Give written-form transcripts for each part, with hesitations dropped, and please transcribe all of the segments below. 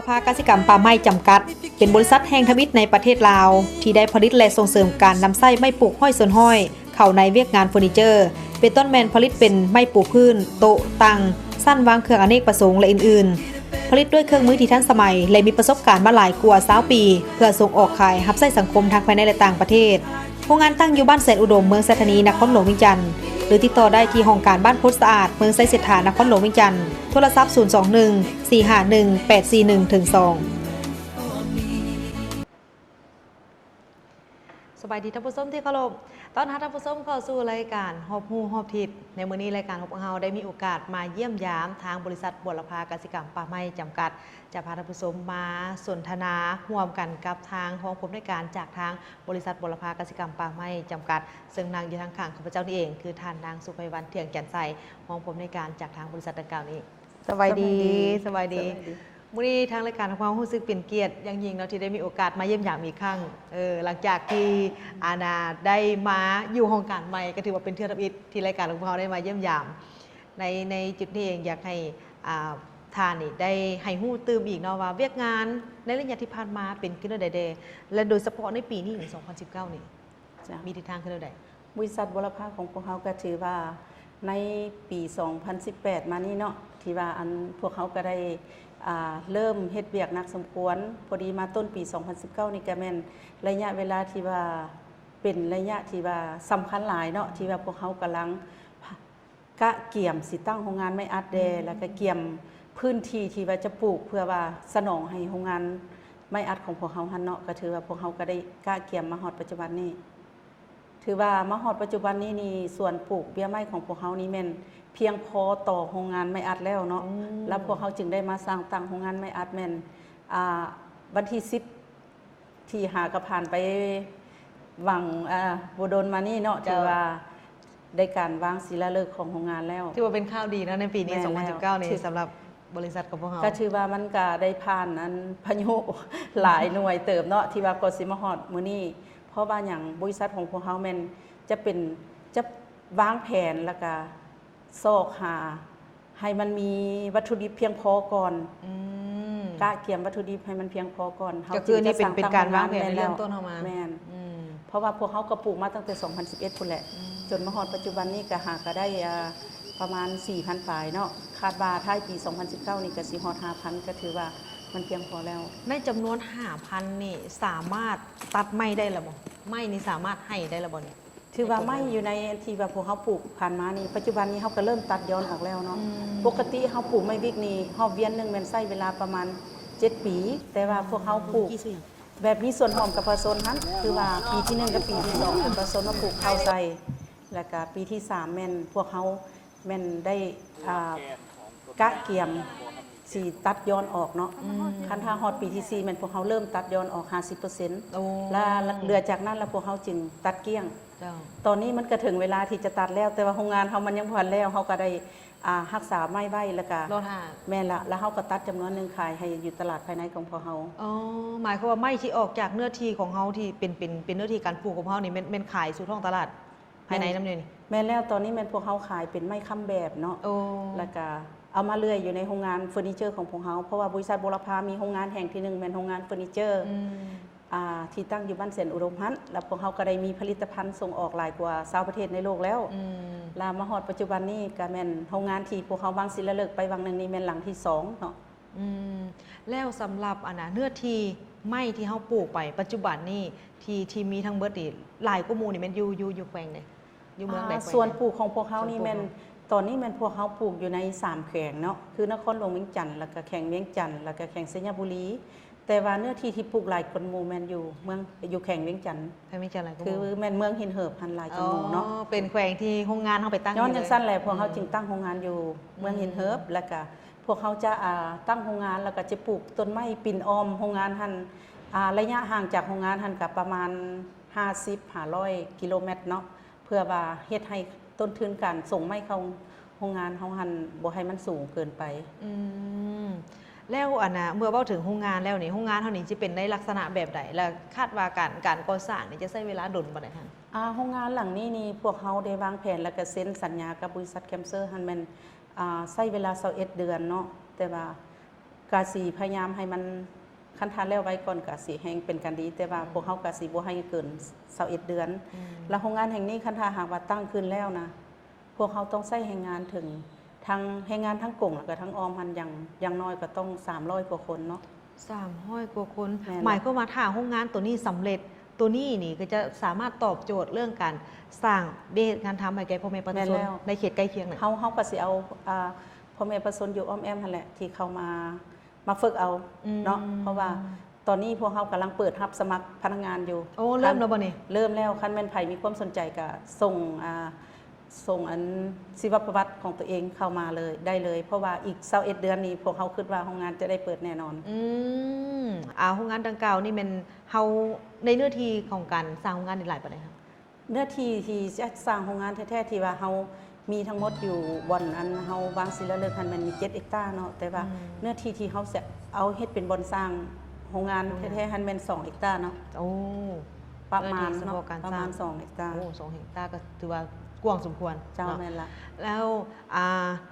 ภากสิกรรมป่าไม้จำกัดเป็นบริษัทแห่งทมิตในประเทศลาวที่ได้ผลิตและส่งเสริมการนำไส้ไม้ปลูกห้อยส่วนห้อยเข้าในเวียกงานเฟอร์นิเจอร์เป็นต้นแมนผลิตเป็นไม้ปูพื้นโต๊ะตังสั้นวางเครื่องอเนกประสงค์และอื่นๆผลิตด้วยเครื่องมือที่ทันสมัยและมีประสบการณ์มาหลายกว่า20 ปีเพื่อส่งออกขายรับใช้สังคมทั้งภายในและต่างประเทศโรงงานตั้งอยู่บ้านแสนอุดมเมืองแสนธนีนครหลวงเวียงจันทร์หรือติดต่อได้ที่ห้องการบ้านพุทธสะอาดเมืองไซเสถานครหลวงเวียงจันทร์โทรศัพท์021 451 841-2สบายดีท่านผู้ชมที่เคารพตอนท่านผู้ชมเข้าสู่รายการฮอบฮู้ฮอบทิศในมื้อนี้รายการของเราได้มีโอกาสมาเยี่ยมยามทางบริษัทบัวละพากสิกรรมป่าไม้จำกัดจะพาท่านผู้ชมมาสนทนาร่วมกันกับทางห้องผู้อำนวยการจากทางบริษัทบัวละพากสิกรรมป่าไม้จำกัดซึ่งนางอยู่ทางข้างข้าพเจ้านี่เองคือท่านนางสุภไพวันเที่ยงแก่นใสห้องผู้อำนวยการจากทางบริษัทดังกล่าวนี้สบายดีมื้อนี้ทางรายการของเรารู้สึกเป็นเกียรติอย่างยิ่งเนาะที่ได้มีโอกาสมาเยี่ยมยามอีกครั้งหลังจากที่อาณาได้มาอยู่ห้องการใหม่ก็ถือว่าเป็นเทือกทับอิฐที่รายการของเราได้มาเยี่ยมยามในจุดนี้เองอยากให้ท่านนี่ได้ให้ฮู้ตื่มอีกเนาะว่าเวียกงานในระยะที่ผ่านมาเป็นขึ้นใดและโดยเฉพาะในปีนี้2019นี่มีทิศทางขึ้นใดบริษัทบัวละพาของพวกเขาก็ถือว่าในปี2018มานี้เนาะที่ว่าพวกเขาก็ได้เริ่มเฮ็ดเวียกนักสมควรพอดีมาต้นปี2019นี่ก็แม่นระยะเวลาที่ว่าเป็นระยะที่ว่าสำคัญหลายเนาะที่ว่าพวกเขากำลังกะเกี่ยมสิตั้งโรงงานไม้อัดแดแล้วก็เกี่ยมพื้นที่ที่ว่าจะปลูกเพื่อว่าสนองให้โรงงานไม้อัดของพวกเขาหันเนาะก็ถือว่าพวกเขาก็ได้กะเกี่ยมมาฮอดปัจจุบันนี้ถือว่ามาฮอดปัจจุบันนี้นี่ส่วนปลูกเบี้ยไม้ของพวกเขานี่แม่นเพียงพอต่อโรงงานไม้อัดแล้วเนาะแล้วพวกเขาจึงได้มาสร้างตั้งโรงงานไม้อัดแม่นวันที่10ที่หากระผ่านไปหวังบ่โดนมานี่เนาะถือว่าได้การวางศิลาฤกษ์ของโรงงานแล้วที่ว่าเป็นข่าวดีนะในปีนี้2019นี่สำหรับบริษัทของพวกเราก็ถือว่ามันก็ได้ผ่านพายุหลายหน่วยเติบเนาะที่ว่ากสิมาฮอดมื้อนี้เพราะว่าอย่างบริษัทของพวกเขาแม่นจะวางแผนแล้วก็ซอกหาให้มันมีวัตถุดิบเพียงพอก่อนกะเกี่ยมวัตถุดิบให้มันเพียงพอก่อนก็คือนี่เป็นการวางแผนในเริ่มต้นเข้ามาแม่นเพราะว่าพวกเขาก็ปลูกมาตั้งแต่2011พุ่นแหละจนมาฮอดปัจจุบันนี้ก็หาก็ได้ประมาณ 4,000 ฝ่ายเนาะคาดว่าท้ายปี2019นี่ก็สิฮอด 5,000 ก็ถือว่ามันเพียงพอแล้วในจำนวน 5,000 นี่สามารถตัดไม้ได้หรือบ่ไม้นี่สามารถให้ได้หรือบ่นี่ถือว่าไม้อยู่ในที่ว่าพวกเขาปลูกผ่านมานี่ปัจจุบันนี้เขาก็เริ่มตัดย้อนออกแล้วเนาะปกติเขาปลูกไม้วิกนี่รอบเวียนนึงแม่นใช้เวลาประมาณ7 ปีแต่ว่าพวกเขาปลูกแบบมีส่วนหอมกับผสมนั้นคือว่าปีที่1กับปีที่2เป็นผสมมาปลูกข้าวใส่แล้วก็ปีที่3แม่นพวกเขาแม่นได้กะเกี่ยมสีตัดย้อนออกเนาะคันถ้าฮอดปีที่4แม่นพวกเขาเริ่มตัดย้อนออก 50% แล้วเหลือจากนั้นแล้วพวกเขาจึงตัดเกลี้ยงตอนนี้มันก็ถึงเวลาที่จะตัดแล้วแต่ว่าโรงงานเขามันยังผ่อนแล้วเขาก็ได้รักษาไม้ไว้แล้วก็แม่ละแล้วเขาก็ตัดจำนวนนึงขายให้อยู่ตลาดภายในของพวกเขาหมายความว่าไม้ที่ออกจากเนื้อที่ของเขาที่เป็นเนื้อที่การปลูกของเขานี่แม่นขายสู่ท้องตลาดภายในน้ำเนี่ยนี่แม่แล้วตอนนี้แม่พวกเขาขายเป็นไม้ค้ำแบบเนาะแล้วก็เอามาเลื่อยอยู่ในโรงงานเฟอร์นิเจอร์ของพวกเขาเพราะว่าบริษัทบัวละพามีโรงงานแห่งที่1เป็นโรงงานเฟอร์นิเจอร์ที่ตั้งอยู่บ้านแสนอุดมฮั่นแล้วพวกเขาก็ได้มีผลิตภัณฑ์ส่งออกหลายกว่า20ประเทศในโลกแล้วลามาฮอดปัจจุบันนี้ก็แม่นโรงงานที่พวกเขาวางศิลาฤกษ์ไปวางนึงนี่แม่นหลังที่2เนาะแล้วสำหรับเนื้อที่ไม้ที่เขาปลูกไปปัจจุบันนี่ที่มีทั้งเบิดนี่หลายกว่าหมู่นี่แม่นอยู่แขวงใดอยู่เมืองใดส่วนปลูกของพวกเขานี่แม่นตอนนี้แม่นพวกเขาปลูกอยู่ใน3แขวงเนาะคือนครหลวงเวียงจันทร์แล้วก็แขวงเวียงจันทร์แล้วก็แขวงสัญญบุรีแต่ว่าเนื้อที่ที่ปลูกหลายคนหมู่แม่นอยู่แขวงเวียงจันทร์คือแม่นเมืองหินเหิบพันหลายคนหมู่เนาะเป็นแขวงที่โรงงานเขาไปตั้งย้อนจังซั่นแหละพวกเขาจึงตั้งโรงงานอยู่เมืองหินเหิบแล้วก็พวกเขาจะตั้งโรงงานแล้วก็จะปลูกต้นไม้ปิ่นอ้อมโรงงานหันระยะห่างจากโรงงานหันกับประมาณ50-500 กิโลเมตรเนาะเพื่อว่าเฮ็ดให้ต้นทุนการส่งไม้เข้าโรงงานเขาหันบ่ให้มันสูงเกินไปแล้วเมื่อเว้าถึงโรงงานแล้วนี่โรงงานเฮานี่สิเป็นในลักษณะแบบใดและคาดว่าการก่อสร้างนี่จะใช้เวลาดนบ่ได้คั่นโรงงานหลังนี้นี่พวกเขาได้วางแผนแล้วก็เซ็นสัญญากับบริษัทแคมเซอร์หันแม่นใช้เวลา21 เดือนเนาะแต่ว่า กาสีพยายามให้มันคันทานแล้วไว้ก่อนกาสีแห่งเป็นการดีแต่ว่าพวกเขากาสีบ่ให้เกิน21เดือนแล้วโรงงานแห่งนี้คันทาหากว่าตั้งขึ้นแล้วนะพวกเขาต้องใช้แรงงานถึงทั้งแรงงานทั้งกงแล้วก็ทั้งออมหันอย่างน้อยก็ต้อง300กว่าคนเนาะ300 กว่าคน แม่น หมายความว่าถ้าโรงงานตัวนี้สำเร็จตัวนี้นี่ก็จะสามารถตอบโจทย์เรื่องการสร้างเบสการทำให้แก่พ่อแม่ประชาชนในเขตใกล้เคียงน่ะ เขาก็สิเอาพ่อแม่ประชาชนอยู่อ้อมแอมนั่นแหละที่เขามาฝึกเอาเนาะเพราะว่าตอนนี้พวกเขากำลังเปิดรับสมัครพนักงานอยู่ โอ้เริ่มแล้วบ่นี่ เริ่มแล้วคันแม่นไผมีความสนใจก็ส่งอันชีวประวัติของตัวเองเข้ามาเลยได้เลย เพราะว่าอีก21เดือนนี้พวกเขาคิดว่าโรงงานจะได้เปิดแน่นอนโรงงานดังกล่าวนี่มันเฮาในเนื้อที่ของการสร้างโรงงานนี่หลายปานใดครับ เนื้อที่ที่จะสร้างโรงงานแท้ๆที่ว่าเฮามีทั้งหมดอยู่บ่อนอันเฮาวางศิลาฤกษ์มันมี7เฮกตาร์เนาะแต่ว่าเนื้อที่ที่เฮาจะเอาเฮ็ดเป็นบ่อนสร้างโรงงานแท้ๆหันแม่น2เฮกตาร์เนาะโอ้ประมาณ เฉพาะการ ประ สร้า มาณ2เฮกตาร์โอ้2 เฮกตาร์ก็ถือว่ากว้างสมควร เจ้า เนาะ แม่นละ แล้ว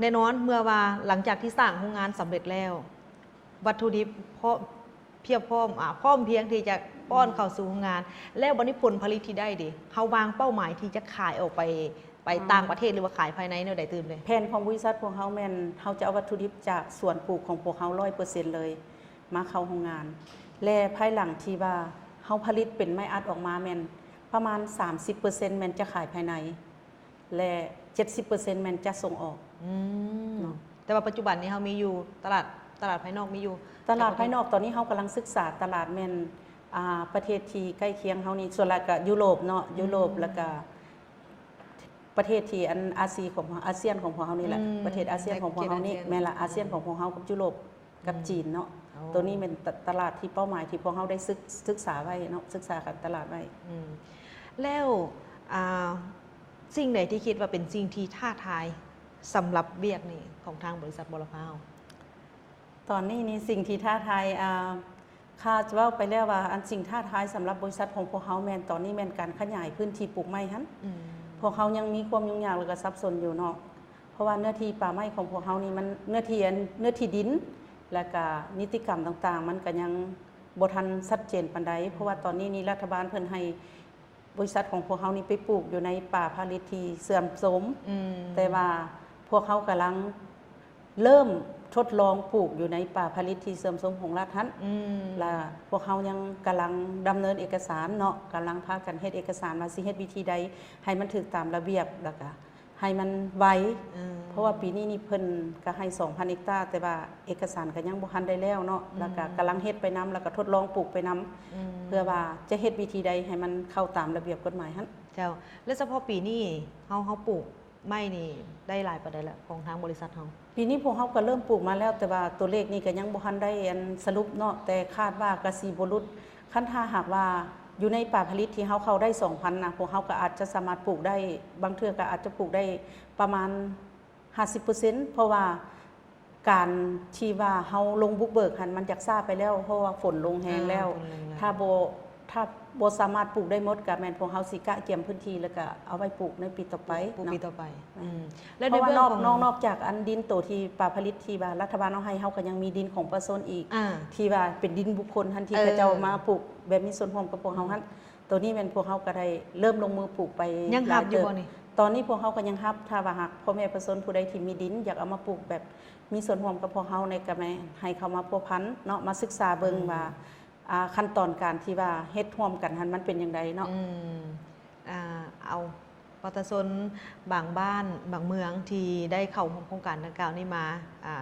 แน่นอนเมื่อว่าหลังจากที่สร้างโรงงานสำเร็จแล้ว วัตถุดิบเพียบพร้อมพร้อมเพียงที่จะป้อนเข้าสู่โรงงาน แล้วบัดนี้ผลผลิตที่ได้ดิเฮาวางเป้าหมายที่จะขายออกไปต่างประเทศหรือว่าขายภายในแนวใดตื่นเลย แผนของบริษัทพวกเฮาแม่นเฮาจะเอาวัตถุดิบจากสวนปลูกของพวกเฮา 100% เลยมาเข้าโรงงาน และภายหลังที่ว่าเฮาผลิตเป็นไม้อัดออกมาแม่นประมาณ 30% แม่นจะขายภายใน และ 70% แม่นจะส่งออก เนาะ แต่ว่าปัจจุบันนี้เฮามีอยู่ตลาดภายนอกมีอยู่ ตลาดภายนอกตอนนี้เฮากำลังศึกษาตลาดแม่นประเทศที่ใกล้เคียงเฮานี่ส่วนหลักก็ยุโรปเนาะยุโรปแล้วก็ประเทศที่อันอาเซียนของพวกเฮานี่แหละประเทศอาเซียนของพวกเฮานี่แม่นละอาเซียนของพวกเฮากับยุโรปกับจีนเนาะตัวนี้เป็นตลาดที่เป้าหมายที่พวกเฮาได้ศึกษาไว้เนาะศึกษากับตลาดไว้ แล้วสิ่งไหนที่คิดว่าเป็นสิ่งที่ท้าทายสำหรับเวียกนี่ของทางบริษัทบลพาว ตอนนี้นี่สิ่งที่ท้าทายคาดว่าไปแล้วว่าอันสิ่งท้าทายสำหรับบริษัทของพวกเขาแม่นตอนนี้แม่นการขยายพื้นที่ปลูกไม้ฮั่นพวกเขายังมีความยุ่งยากแล้วก็ซับซ้อนอยู่เนาะเพราะว่าเนื้อที่ป่าไม้ของพวกเขานี่มันเนื้อที่ดินและก็นิติกรรมต่างๆ มันก็ยังบ่ทันชัดเจนปานใดเพราะว่าตอนนี้นี่รัฐบาลเพิ่นให้บริษัทของพวกเขานี่ไปปลูกอยู่ในป่าผลิตที่เสื่อมโทรมแต่ว่าพวกเขากำลังเริ่มทดลองปลูกอยู่ในป่าผลิตที่เสื่อมโทรมของรัฐนั้นและพวกเขายังกำลังดำเนินเอกสารเนาะกำลังพากันเฮ็ดเอกสารมาสิเฮ็ดวิธีใดให้มันถูกตามระเบียบแล้วก็ให้มันไวเพราะว่าปีนี้นี่เพิ่นก็ให้ 2,000 เฮกตาร์แต่ว่าเอกสารก็ยังบ่ทันได้แล้วเนาะแล้วก็กำลังเฮ็ดไปนํแล้วก็ทดลองปลูกไปนํเพื่อว่าจะเฮ็ดวิธีใดให้มันเข้าตามระเบียบกฎหมายหั่น เจ้าและเฉพาะปีนี้เฮาปลูกไม้นี่ได้หลายปานใดแล้วของทางบริษัทเฮา ปีนี้พวกเขาก็เริ่มปลูกมาแล้วแต่ว่าตัวเลขนี่ก็ยังบ่ทันได้อันสรุปเนาะแต่คาดว่ากสิบ่หลุดคันถ้าหากว่าอยู่ในป่าผลิตที่เขาเข้าได้ 2,000 นะพวกเขาก็อาจจะสามารถปลูกได้บางเทื่อก็อาจจะปลูกได้ประมาณ 50% เพราะว่าการที่ว่าเฮาลงบุกเบิกหันมันจักซ่าไปแล้วเพราะว่าฝนลงแฮงแล้ว ถ้าบ่สามารถปลูกได้หมดก็แม่นพวกเฮาสิกะเกี่ยมพื้นที่แล้วก็เอาไว้ปลูกในปีต่อไป ปลูก เนาะ ปีต่อไปแล้วเพราะว่านอกจากอันดินโตที่ป่าผลิตที่ว่ารัฐบาลเอาให้เฮาก็ยังมีดินของประชาชนอีกที่ว่าเป็นดินบุคคลทันทีเขาเจ้ามาปลูกแบบมีส่วนร่วมกับพวกเฮาหั่นตัวนี้แม่นพวกเฮาก็ได้เริ่มลงมือปลูกไป ยังรับอยู่บ่นี่ ตอนนี้พวกเฮาก็ยังรับถ้าว่าหากพ่อแม่ประชาชนผู้ใดที่มีดินอยากเอามาปลูกแบบมีส่วนร่วมกับพวกเฮาในก็แม่ให้เขามาพัวพันเนาะมาศึกษาเบิ่งว่าขั้นตอนการที่ว่าเฮ็ดร่วมกันหันมันเป็นอย่างไรเนาะเอาประชาชนบางบ้านบางเมืองที่ได้เข้าร่วมโครงการดังกล่าวนี้มา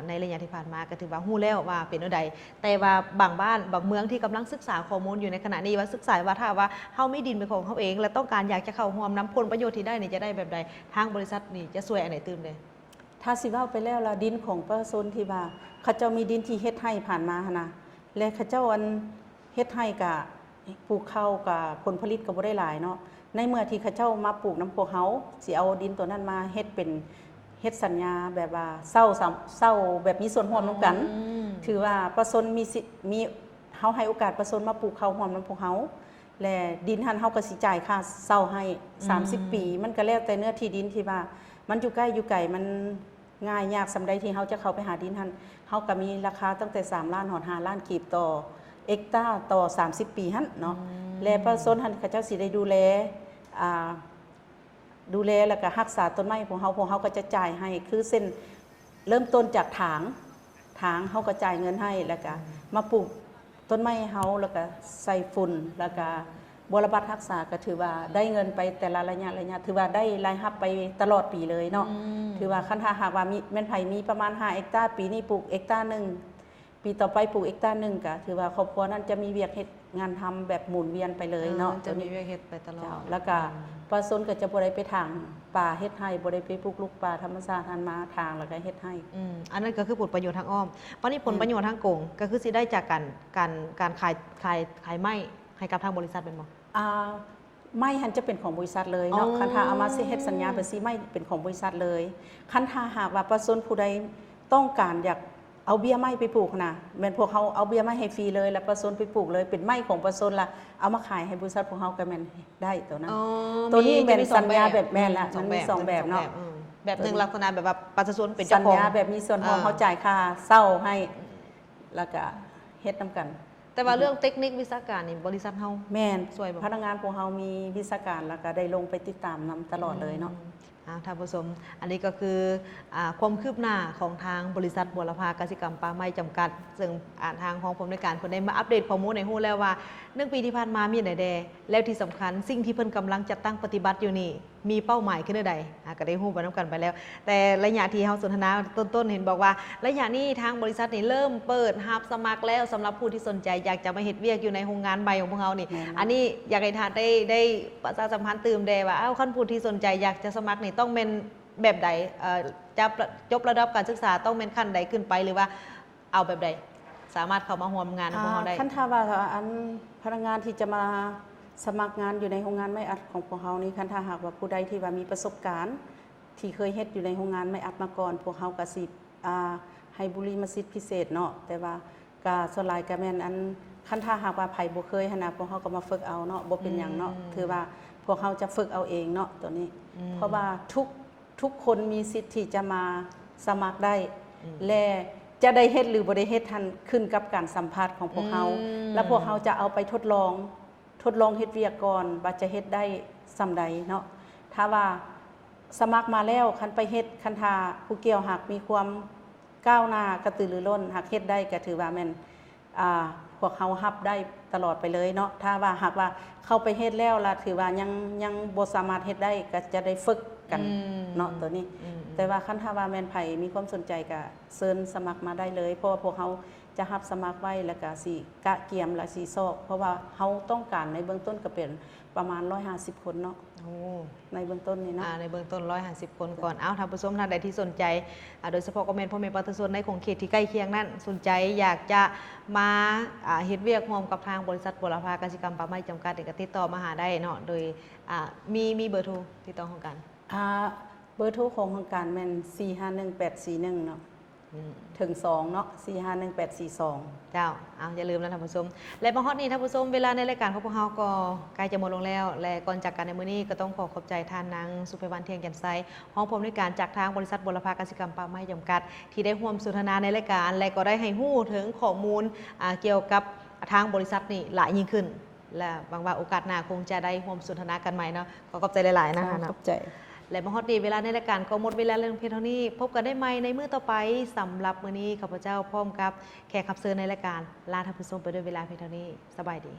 ในระยะที่ผ่านมาก็ถือว่าฮู้แล้วว่าเป็นอันใดแต่ว่าบางบ้านบางเมืองที่กำลังศึกษาข้อมูลอยู่ในขณะนี้ว่าศึกษาว่าถ้าว่าเฮามีดินเป็นของเฮาเองและต้องการอยากจะเข้าร่วมนำผลประโยชน์ที่ได้นี่จะได้แบบใดทางบริษัทนี่จะช่วยอันไหนตื่นเลย ถ้าสิเว้าไปแล้วล่ะดินของประชาชนที่ว่าเขาเจ้ามีดินที่เฮ็ดให้ผ่านมาหั่นนะและเขาเจ้าอันเฮ็ดให้กับปลูกข้าวกับผลผลิตก็บ่ได้หลายเนาะในเมื่อที่เขาเจ้ามาปลูกน้ำพวกเฮาสิเอาดินตัวนั้นมาเฮ็ดเป็นเฮ็ดสัญญาแบบว่าเศร้าแบบมีส่วนร่วมนํกันถือว่าประชาชนมีเฮาให้โอกาสประชาชนมาปลูกข้าวร่วมน้ำพวกเฮาและดินหันเฮาก็สิจ่ายค่าเศร้าให้30 ปีมันก็แล้วแต่เนื้อที่ดินที่ว่ามันอยู่ใกล้อยู่ไกลมัน ง่ายยากสำใดที่เขาจะเข้าไปหาดินหันเขาก็มีราคาตั้งแต่3 ล้านหอด5 ล้านกีบต่อเอกตาร์ต่อ30 ปีหันเนาะและประชาชนหันเขาเจ้าสิได้ดูแลแล้วก็รักษาต้นไม้ของเขาก็จะจ่ายให้คือเส้นเริ่มต้นจากถางเขาก็จ่ายเงินให้แล้วก็มาปลูกต้นไม้ให้เขาแล้วก็ใส่ฝุ่นแล้วก็บำบัดรักษาก็ถือว่าได้เงินไปแต่ละระยะถือว่าได้รายรับไปตลอดปีเลยเนาะถือว่าคันถ้าหากว่ามีแม่นไผมีประมาณ5 เอกตาร์ปีนี้ปลูกเอกตาร์หนึ่งปีต่อไปปลูกเอกตาร์หนึ่งก็ถือว่าครอบครัวนั้นจะมีเวียกเฮ็ดงานทำแบบหมุนเวียนไปเลยเนาะ จะมีเวียกเฮ็ดไปตลอด แล้วก็ปลาสนก็จะบ่ได้ไปทางป่าเฮ็ดให้บ่ได้ไปปลูกลูกป่าธรรมชาติหันมาทางแล้วก็เฮ็ดให้ อันนั้นก็คือผลประโยชน์ทางอ้อมวันนี้ผลประโยชน์ทางโกงก็คือสิได้จากการขายไม้ให้กับทางบริษัทเป็นบ่ ไม่หันจะเป็นของบริษัทเลยเนาะคันถ้าเอามาเฮ็ดสัญญาเป็นสิไม่เป็นของบริษัทเลยคันถ้าหากว่าประชาชนผู้ใดต้องการอยากเอาเบี้ยไม้ไปปลูกนะแม่นพวกเขาเอาเบี้ยไม้ให้ฟรีเลยแล้วประชาชนไปปลูกเลยเป็นไม้ของประชาชนละเอามาขายให้บริษัทพวกเขาก็แม่นได้ตัวนั้นตัวนี้เป็นสัญญาแบบแม่นละมันมี2 แบบเนาะแบบหนึ่งลักษณะแบบว่าประชาชนเป็น สั เจ้า ญ ของ ญาแบบมีส่วนของเขาจ่ายค่าเช่าให้แล้วก็เฮ็ดนํกันแต่ว่าเรื่องเทคนิควิชาการนี่บริษัทเฮา แม่น สวยบ่ พนักงานพวกเฮามีวิชาการแล้วก็ได้ลงไปติดตามนำตลอดเลยเนาะท่านผู้ชมอันนี้ก็คือความคืบหน้าของทางบริษัทบัวลภากสิกรรมป่าไม้จำกัดซึ่งทางของผมในการเพิ่นได้มาอัปเดตข้อมูลในฮู้แล้วว่า1 ปีที่ผ่านมามีอันใดแล้วที่สำคัญสิ่งที่เพิ่นกำลังจัดตั้งปฏิบัติอยู่นี่มีเป้าหมายขึ้นใดก็ได้ฮู้ไปนํกันไปแล้ว แต่ระยะที่เฮาสนทนาต้นๆเห็นบอกว่าระยะนี้ทางบริษัทนี่เริ่มเปิดรับสมัครแล้วสำหรับผู้ที่สนใจอยากจะมาเฮ็ดเวียกอยู่ในโรงงานใบของพวกเฮานี่อันนี้อยากให้ท่านได้ประชาสัมพันธ์ตื่มแดว่าคันผู้ที่สนใจอยากจะสมัครนี่ต้องเป็นแบบใดจะจบระดับการศึกษาต้องเป็นขั้นใดขึ้นไปหรือว่าเอาแบบใดสามารถเข้ามาร่วมงานของเราได้ขั้นถ้าว่าอันพนักงานที่จะมาสมัครงานอยู่ในโรงงานไม้อัดของพวกเขานี่ขั้นถ้าหากว่าผู้ใดที่ว่ามีประสบการณ์ที่เคยเฮ็ดอยู่ในโรงงานไม้อัดมาก่อนพวกเขาก็สิให้บุรีมาสิทธิพิเศษเนาะแต่ว่าก็ส่วนหลายก็แม่นอันขั้นถ้าหากว่าไผบ่เคยหั่นน่ะพวกเขาก็มาฝึกเอาเนาะบ่เป็นหยังเนาะถือว่าพวกเขาจะฝึกเอาเองเนาะตัวนี้เพราะว่าทุกคนมีสิทธิ์ที่จะมาสมัครได้และจะได้เฮ็ดหรือบ่ได้เฮ็ดทันขึ้นกับการสัมภาษณ์ของพวกเขาแล้วพวกเขาจะเอาไปทดลองเฮ็ดเวียกก่อนว่าจะเฮ็ดได้ส่ำใดเนาะถ้าว่าสมัครมาแล้วคันไปเฮ็ดคันทาผู้เกี่ยวหากมีความก้าวหน้ากระตือรือร้นหากเฮ็ดได้ก็ถือว่าแม่นพวกเขารับได้ตลอดไปเลยเนาะถ้าว่าหากว่าเข้าไปเฮ็ดแล้วล่ะถือว่ายังบ่สามารถเฮ็ดได้ก็จะได้ฝึกกันเนาะตัวนี้แต่ว่าคันถ้าว่าแม่นไผมีความสนใจก็เชิญสมัครมาได้เลยเพราะว่าพวกเขาจะรับสมัครไว้แล้วก็สิกะเกียมและสิซอกเพราะว่าเฮาต้องการในเบื้องต้นก็เป็นประมาณ150 คนเนาะในเบื้องต้นนี่นะในเบื้องต้น150 คนก่อนท่านผู้ชมท่านใดที่สนใจโดยเฉพาะคอมเมนต์พ่อแม่ประชาชนในของเขตที่ใกล้เคียงนั้นสนใจอยากจะมาเฮ็ดเวียกร่วมกับทางบริษัทบัวลภากสิกรรมป่าไม้จำกัดก็ติดต่อมาหาได้เนาะโดยมีเบอร์โทรติดต่อของกันเบอร์โทรของทางการแม่น451841เนาะถึง2เนาะ451842เจ้าอย่าลืมนะท่านผู้ชมและบางฮอดนี้ท่านผู้ชมเวลาในรายการของพวกเราก็ใกล้จะหมดลงแล้วและก่อนจากกันในมื้อนี้ก็ต้องขอบใจท่านนางสุภวรรณเทียงแจ่มใสห้องผมในการจากทางบริษัทบัวลภากสิกรรมป่าไม้จำกัดที่ได้ร่วมสนทนาในรายการและก็ได้ให้ฮู้ถึงข้อมูลเกี่ยวกับทางบริษัทนี่หลายยิ่งขึ้นและบางว่าโอกาสหน้าคงจะได้ร่วมสนทนากันใหม่เนาะขอบใจหลายๆนะคะขอบใจและมาฮอดดีเวลาในรายการก็หมดเวลาเรื่องเพียงเท่านี้พบกันได้ใหม่ในมื้อต่อไปสำหรับมื้อนี้ข้าพเจ้าพร้อมกับแขกรับเชิญในรายการลาท่านผู้ชมไปด้วยเวลาเพียงเท่านี้สบายดี